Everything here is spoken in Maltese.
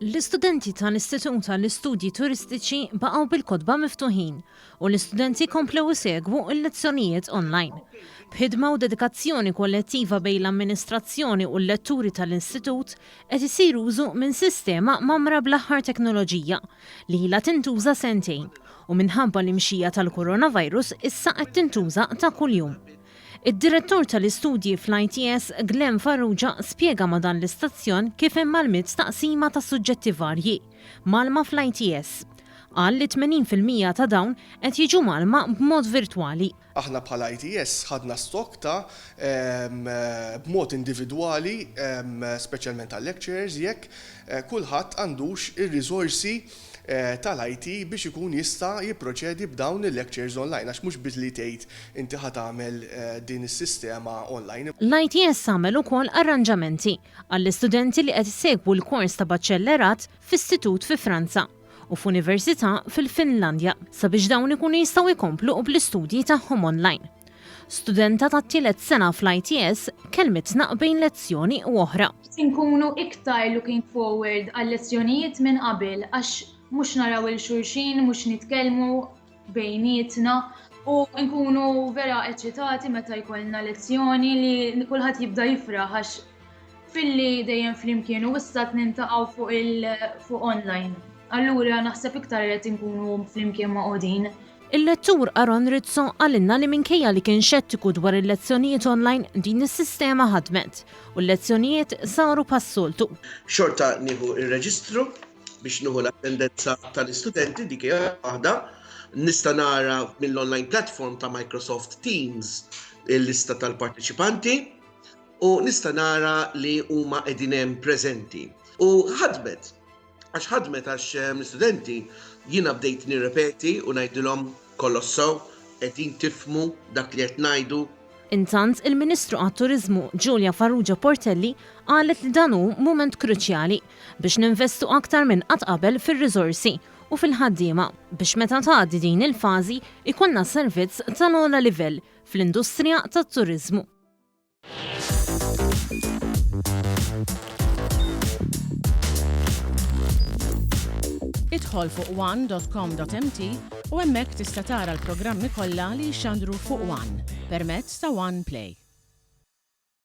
L-istudenti tal-Istitut tal-Istudji Turistiċi baqgħu bil-kotba miftuħin u l-istudenti komplew isegwu l-lezzjonijiet online. B'ħidma u dedikazzjoni kollettiva bejn l-amministrazzjoni u l-letturi tal-istitut qed isir użu minn sistema mamra bl-aħħar teknoloġija li ilha tintuża sentejn u minħabba l-imxija tal-coronavirus issa qed tintuża ta' kuljum. Id-direttur tal-istudji fl-ITS Glenn Farrugia spjega ma' dan l-istazzjon kif hemm mal-mezz taqsima ta' suġġetti varji malma fl-ITS. Qal li 80% ta' dawn qed jiġu malma b'mod virtwali. Aħna bħala ITS ħadna stok ta' b'mod individwali, speċjalment tal-lecturers, jekk kulħadd għandux ir-riżorsi tal-IT biex ikun jista' jipproċedi b'dawn il-lectures online, għax mhux biss li tgħid inti ħadd tagħmel din is-sistema online. L-ITS għamel ukoll arranġamenti għall-istudenti li qed isegwu l-kors ta' baċċellerat f'istitut fi Franza u f'università fil-Finlandja sabiex dawn ikunu jistgħu jkomplu bl-istudji tagħhom online. Studenta ta' tielet sena fl-ITS kelmitna bejn lezzjoni u oħra. Inkunu iktar looking forward għal lezzjonijiet minn qabel għax mhux naraw il-xulxin, mhux nitkellmu bejnietna u nkunu vera eċċitati meta jkollna lezzjoni li kulħadd jibda jifraħ għax filli dejjem flimkien u issa nintaqgħu fuq online. Allura naħseb iktar qed inkunu flimkien ma' qogħdin. Il-lettur Aron Rizzo għalinna li minkejja li kien xettiku dwar il-lezzjonijiet online din is-sistema ħadmet u l-lezzjonijiet saru pas-soltu. Xorta nieħu ir-reġistru biex nieħu l-attendenza tal-istudenti dik hija waħda, nista' nara mill-online platform ta' Microsoft Teams il-lista tal-partiċipanti u nista' nara li huma qegħdin hemm preżenti. U ħadmet għax l-istudenti jiena bdejt nirrepeti u ngħidilhom kollox sew qegħdin tifhmu dak li qed ngħidu. Intant il-Ministru għat-Turiżmu Giulia Farrugia Portelli qalet li dan hu mument kruċjali biex ninvestu aktar minn qatt qabel fir-riżorsi u fil-ħaddiema biex meta tgħaddi din il-fażi ikollna servizz tal-ogħla livell fl-industrija tat-turiżmu. Idħol fuq one.com.mt u hemmhekk tista' tara l-programmi kollha li jxandru fuq One permezz ta' One Play.